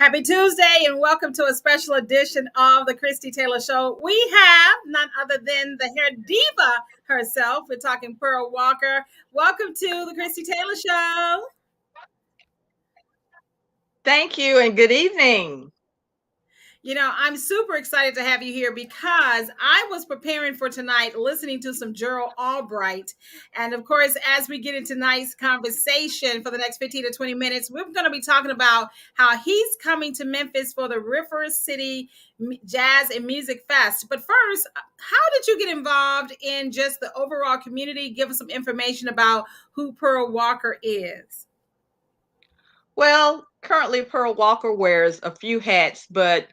Happy Tuesday and welcome to a special edition of the Christy Taylor Show. We have none other than the hair diva herself. We're talking Pearl Walker. Welcome to the Christy Taylor Show. Thank you and good evening. You know, I'm super excited to have you here because I was preparing for tonight, listening to some Gerald Albright. And of course, as we get into tonight's conversation for the next 15 to 20 minutes, we're going to be talking about how he's coming to Memphis for the River City Jazz and Music Fest. But first, how did you get involved in just the overall community? Give us some information about who Pearl Walker is. Well, currently Pearl Walker wears a few hats, but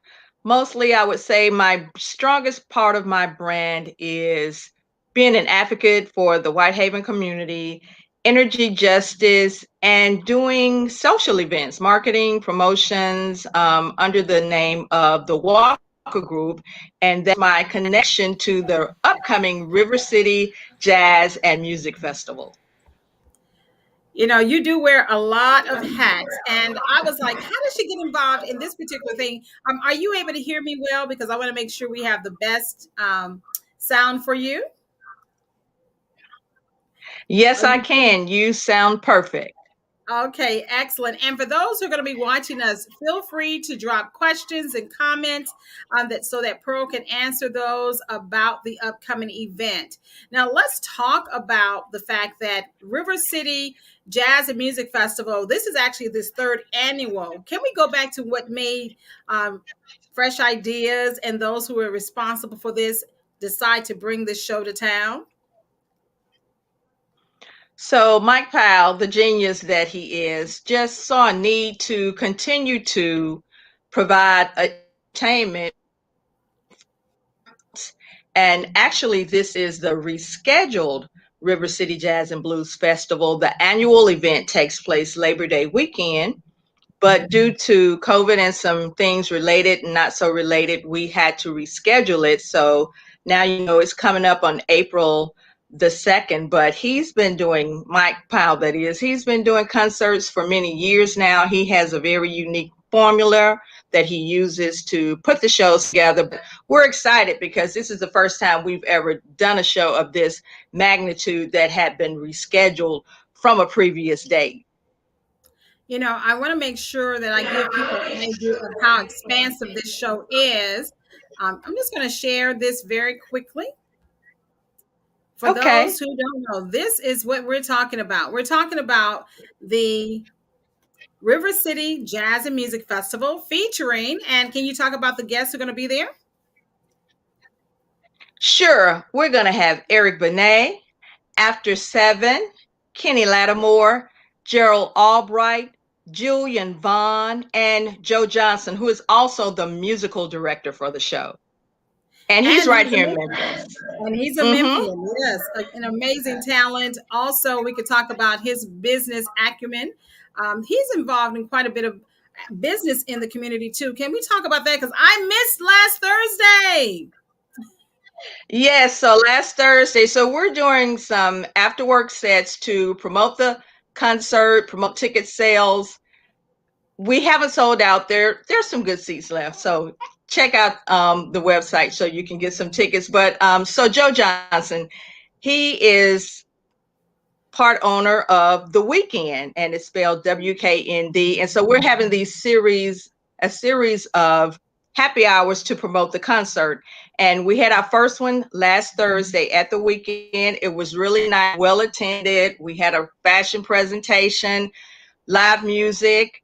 mostly I would say my strongest part of my brand is being an advocate for the Whitehaven community, energy justice, and doing social events, marketing, promotions under the name of the Walker Group. And that's my connection to the upcoming River City Jazz and Music Festival. You know, you do wear a lot of hats. And I was like, how does she get involved in this particular thing? Are you able to hear me well? Because I want to make sure we have the best sound for you. Yes, I can. You sound perfect. Okay, excellent. And for those who are going to be watching us, feel free to drop questions and comments so that Pearl can answer those about the upcoming event. Now, let's talk about the fact that River City Jazz and Music Festival, this is actually this third annual. Can we go back to what made Fresh Ideas and those who are responsible for this decide to bring this show to town? So Mike Powell, the genius that he is, just saw a need to continue to provide entertainment. And actually, this is the rescheduled River City Jazz and Blues Festival. The annual event takes place Labor Day weekend, but due to COVID and some things related and not so related, we had to reschedule it. So now, it's coming up on April the 2nd, but he's been doing, Mike Powell, that is, he's been doing concerts for many years now. He has a very unique formula that he uses to put the shows together. But we're excited because this is the first time we've ever done a show of this magnitude that had been rescheduled from a previous date. You know, I want to make sure that I give people an idea of how expansive this show is. I'm just going to share this very quickly. For those who don't know, this is what we're talking about. We're talking about the River City Jazz and Music Festival featuring, and can you talk about the guests who are going to be there? Sure. We're going to have Eric Benet, After 7, Kenny Latimore, Gerald Albright, Julian, Vaughn, and Joe Johnson, who is also the musical director for the show. And he's right here in Memphis. And he's a Memphian, yes, an amazing talent. Also, we could talk about his business acumen. He's involved in quite a bit of business in the community too. Can we talk about that? Because I missed last Thursday. Yes, so last Thursday. So we're doing some after work sets to promote the concert, promote ticket sales. We haven't sold out. There's some good seats left. So check out the website so you can get some tickets. But so Joe Johnson, he is part owner of The Weekend, and it's spelled WKND. And so we're having a series of happy hours to promote the concert. And we had our first one last Thursday at The Weekend. It was really nice, well attended. We had a fashion presentation, live music,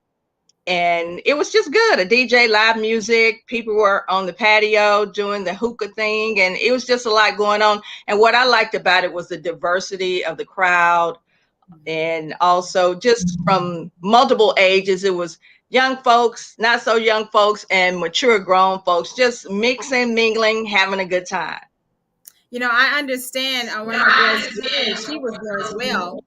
and it was just good. A DJ, live music. People were on the patio doing the hookah thing, and it was just a lot going on. And what I liked about it was the diversity of the crowd, and also just from multiple ages. It was young folks, not so young folks, and mature grown folks, just mixing, mingling, having a good time. You know, I understand one of my girls, she was there as well.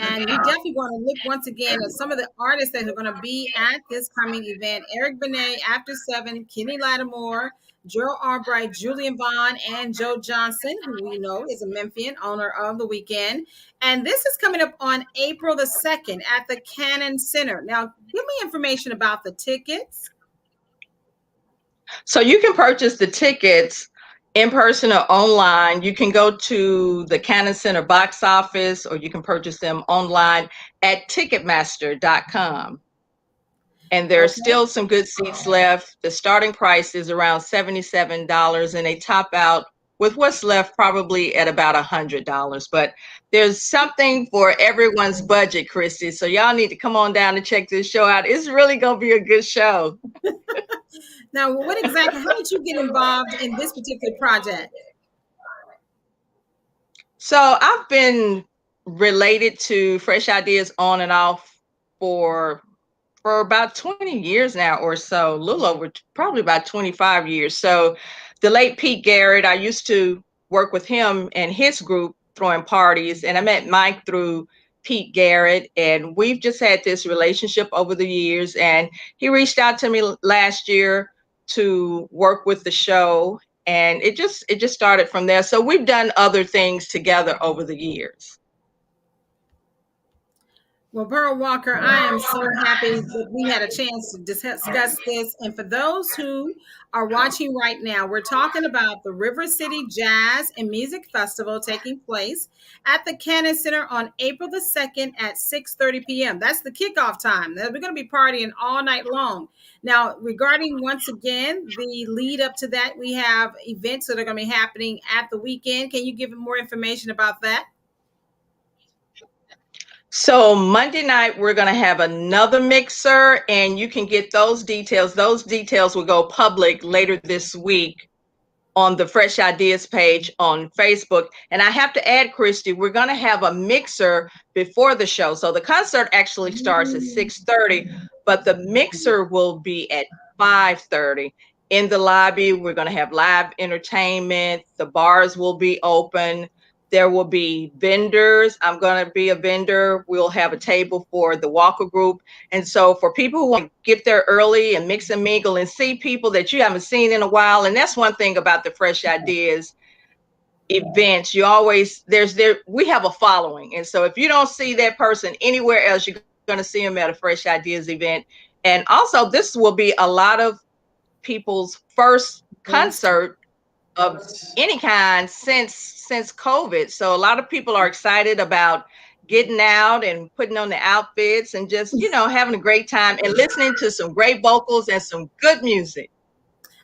And we definitely want to look once again at some of the artists that are going to be at this coming event. Eric Benet, After Seven, Kenny Latimore, Gerald Albright, Julian Vaughn, and Joe Johnson, who we know is a Memphian, owner of the weekend. And this is coming up on April the 2nd at the Cannon Center. Now, give me information about the tickets. So you can purchase the tickets in person or online. You can go to the Cannon Center box office, or you can purchase them online at Ticketmaster.com. And there are Okay. still some good seats left. The starting price is around $77, and they top out with what's left probably at about $100. But there's something for everyone's budget, Christy. So y'all need to come on down and check this show out. It's really going to be a good show. Now, what exactly, how did you get involved in this particular project? So I've been related to Fresh Ideas on and off for about 20 years now or so, a little over, probably about 25 years. So the late Pete Garrett, I used to work with him and his group throwing parties, and I met Mike through Pete Garrett, and we've just had this relationship over the years. And he reached out to me last year to work with the show, and it just started from there. So we've done other things together over the years. Well, Pearl Walker, I am so happy that we had a chance to discuss this. And for those who are watching right now, we're talking about the River City Jazz and Music Festival taking place at the Cannon Center on April the 2nd at 6:30 p.m. That's the kickoff time. We're going to be partying all night long. Now, regarding once again the lead up to that, we have events that are going to be happening at the weekend. Can you give more information about that? So Monday night, we're going to have another mixer, and you can get those details. Those details will go public later this week on the Fresh Ideas page on Facebook. And I have to add, Christy, we're going to have a mixer before the show. So the concert actually starts at 6:30, but the mixer will be at 5:30. In the lobby, we're going to have live entertainment. The bars will be open. There will be vendors. I'm going to be a vendor. We'll have a table for the Walker Group. And so for people who want to get there early and mix and mingle and see people that you haven't seen in a while, and that's one thing about the Fresh Ideas events, we have a following. And so if you don't see that person anywhere else, you're going to see them at a Fresh Ideas event. And also, this will be a lot of people's first concert of any kind since COVID. So a lot of people are excited about getting out and putting on the outfits and just, having a great time and listening to some great vocals and some good music.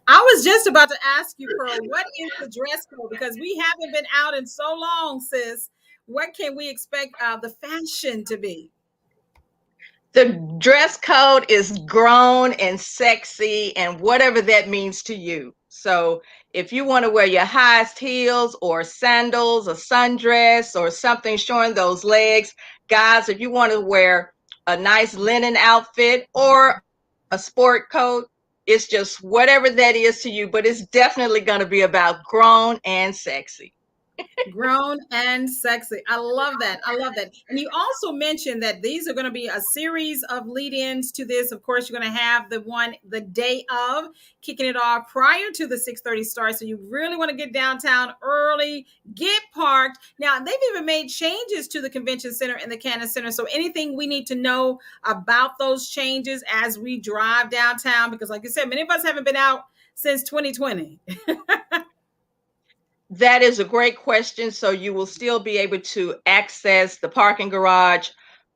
I was just about to ask you, Pearl, what is the dress code? Because we haven't been out in so long, sis. What can we expect the fashion to be? The dress code is grown and sexy and whatever that means to you. So if you want to wear your highest heels or sandals, a sundress or something showing those legs, guys, if you want to wear a nice linen outfit or a sport coat, it's just whatever that is to you, but it's definitely going to be about grown and sexy. Grown and sexy. I love that. I love that. And you also mentioned that these are going to be a series of lead-ins to this. Of course, you're going to have the one the day of, kicking it off prior to the 6:30 start. So you really want to get downtown early, get parked. Now, they've even made changes to the convention center and the Cannon Center. So anything we need to know about those changes as we drive downtown, because like I said, many of us haven't been out since 2020. That is a great question. So you will still be able to access the parking garage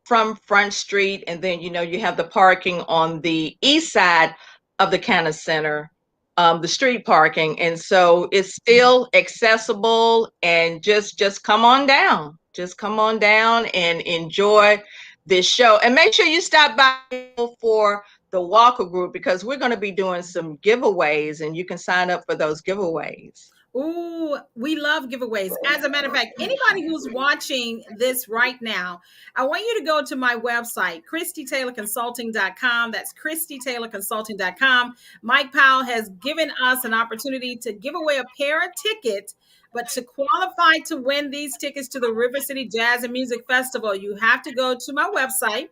from Front Street. And then, you have the parking on the east side of the Cannon Center, the street parking. And so it's still accessible, and just come on down. Just come on down and enjoy this show. And make sure you stop by for the Walker Group, because we're going to be doing some giveaways, and you can sign up for those giveaways. Ooh, we love giveaways. As a matter of fact, anybody who's watching this right now, I want you to go to my website, ChristyTaylorConsulting.com. That's ChristyTaylorConsulting.com. Mike Powell has given us an opportunity to give away a pair of tickets, But to qualify to win these tickets to the River City Jazz and Music Festival, you have to go to my website,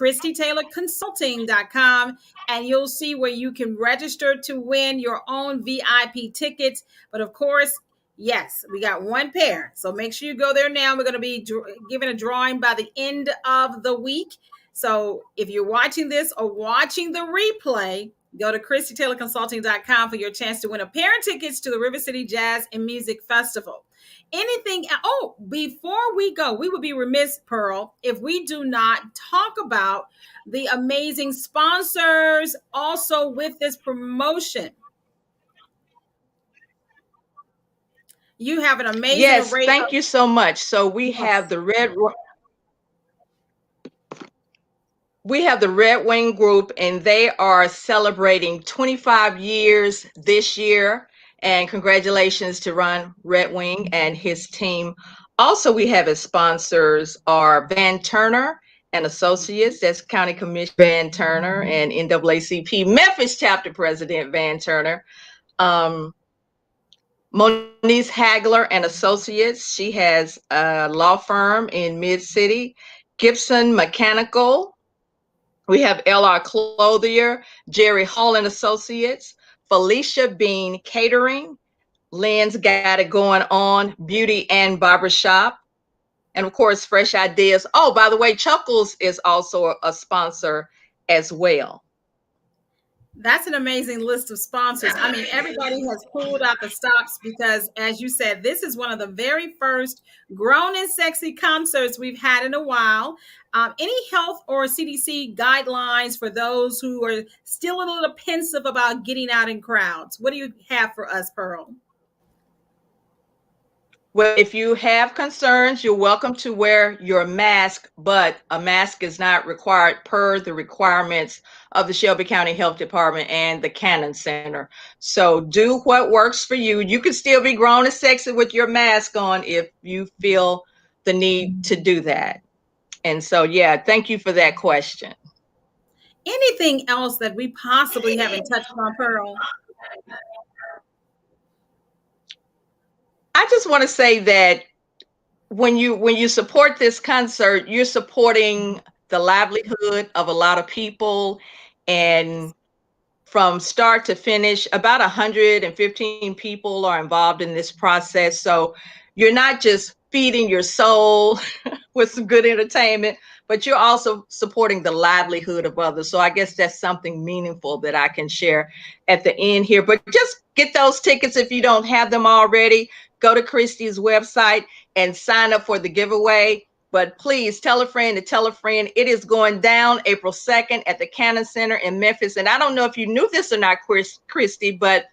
ChristyTaylorConsulting.com, and you'll see where you can register to win your own VIP tickets. But of course, yes, we got one pair. So make sure you go there now. We're going to be giving a drawing by the end of the week. So if you're watching this or watching the replay, go to ChristyTaylorConsulting.com for your chance to win a pair of tickets to the River City Jazz and Music Festival. Anything? Oh, before we go, we would be remiss, Pearl, if we do not talk about the amazing sponsors also with this promotion. You have an amazing Yes, array thank of. you so much. So Yes. we have the Red Wing Group, and they are celebrating 25 years this year. And congratulations to Ron Red Wing and his team. Also, we have as sponsors are Van Turner and Associates. That's County Commissioner Van Turner and NAACP Memphis Chapter President Van Turner. Moniz Hagler and Associates. She has a law firm in Mid-City. Gibson Mechanical. We have LR Clothier, Jerry Hall and Associates, Felicia Bean Catering, Lynn's Got It Going On, Beauty and Barbershop, and of course, Fresh Ideas. Oh, by the way, Chuckles is also a sponsor as well. That's an amazing list of sponsors. I mean, everybody has pulled out the stops because, as you said, this is one of the very first grown and sexy concerts we've had in a while. Any health or CDC guidelines for those who are still a little pensive about getting out in crowds? What do you have for us, Pearl? Well, if you have concerns, you're welcome to wear your mask, but a mask is not required per the requirements of the Shelby County Health Department and the Cannon Center. So do what works for you. You can still be grown and sexy with your mask on if you feel the need to do that. And so, yeah, thank you for that question. Anything else that we possibly haven't touched on, Pearl? I just want to say that when you support this concert, you're supporting the livelihood of a lot of people, and from start to finish, about 115 people are involved in this process. So you're not just feeding your soul with some good entertainment, but you're also supporting the livelihood of others. So I guess that's something meaningful that I can share at the end here. But just get those tickets if you don't have them already. Go to Christy's website and sign up for the giveaway. But please tell a friend to tell a friend. It is going down April 2nd at the Cannon Center in Memphis. And I don't know if you knew this or not, Christy, but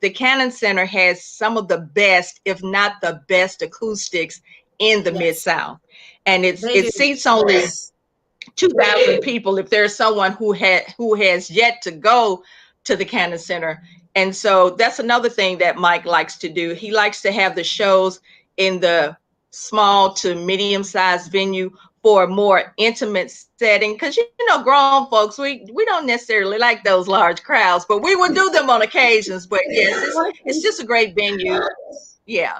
the Cannon Center has some of the best, if not the best, acoustics in the Yes, Mid-South. And it they do. seats only 2,000 people if there's someone who has yet to go to the Cannon Center. And so that's another thing that Mike likes to do. He likes to have the shows in the small to medium-sized venue for a more intimate setting, because grown folks, we don't necessarily like those large crowds, but we would do them on occasions. But yes, it's just a great venue. Yeah.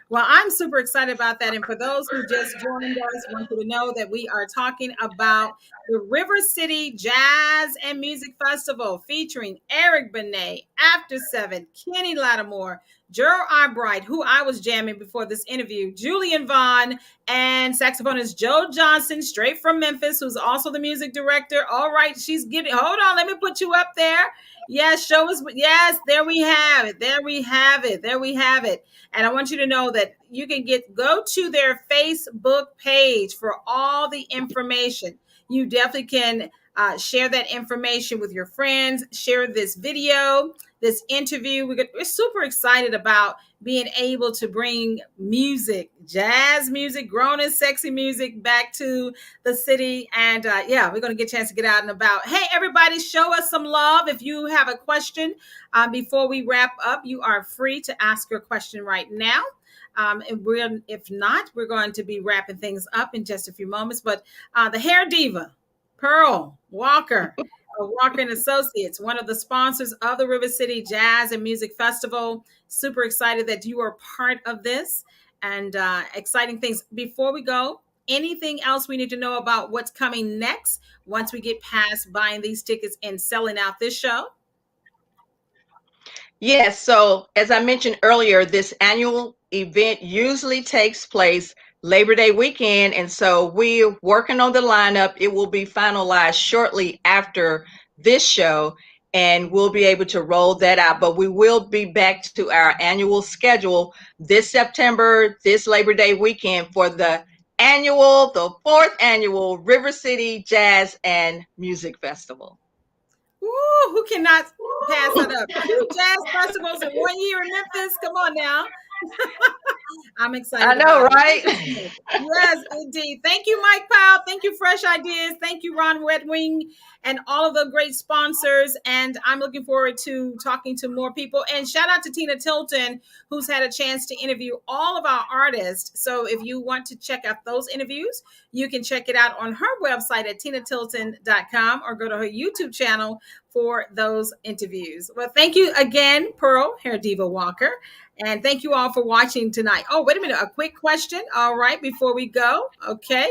Well, I'm super excited about that. And for those who just joined us, I want you to know that we are talking about the River City Jazz and Music Festival featuring Eric Benet, After Seven, Kenny Latimore, Gerald Albright, who I was jamming before this interview, Julian Vaughn, and saxophonist Joe Johnson, straight from Memphis, who's also the music director. All right, she's getting, hold on, let me put you up there. Yes, show us. Yes, there we have it. There we have it. There we have it. And I want you to know that you can go to their Facebook page for all the information. You definitely can share that information with your friends, share this video, this interview. We're super excited about being able to bring music, jazz music, grown and sexy music back to the city. And yeah, we're going to get a chance to get out and about. Hey, everybody, show us some love. If you have a question before we wrap up, you are free to ask your question right now. If not, we're going to be wrapping things up in just a few moments. But the hair diva, Pearl Walker, Walker and Associates, one of the sponsors of the River City Jazz and Music Festival. Super excited that you are part of this and exciting things. Before we go, anything else we need to know about what's coming next once we get past buying these tickets and selling out this show? Yes, so as I mentioned earlier, this annual event usually takes place Labor Day weekend, and so we're working on the lineup. It will be finalized shortly after this show, and we'll be able to roll that out. But we will be back to our annual schedule this September, this Labor Day weekend for the fourth annual River City Jazz and Music Festival. Woo, who cannot pass that up? Two jazz festivals in 1 year in Memphis. Come on now. I'm excited I know, about right? it. Yes, indeed. Thank you, Mike Powell. Thank you, Fresh Ideas. Thank you, Ron Redwing, and all of the great sponsors. And I'm looking forward to talking to more people. And shout out to Tina Tilton, who's had a chance to interview all of our artists. So if you want to check out those interviews, you can check it out on her website at tinatilton.com or go to her YouTube channel for those interviews. Well, thank you again, Pearl, Hair Diva Walker. And thank you all for watching tonight. Oh, wait a minute. A quick question. All right, before we go. Okay.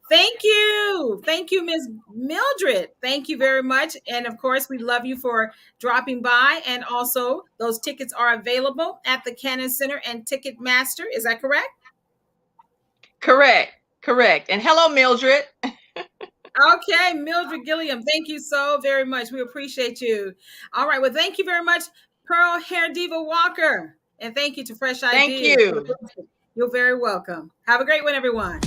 Thank you. Thank you, Ms. Mildred. Thank you very much. And of course, we love you for dropping by. And also, those tickets are available at the Cannon Center and Ticketmaster. Is that correct? Correct. And hello, Mildred. Okay, Mildred Gilliam, thank you so very much. We appreciate you. All right, well, thank you very much, Pearl Hair Diva Walker. And thank you to Fresh Thank Ideas. you. You're very welcome. Have a great one, everyone.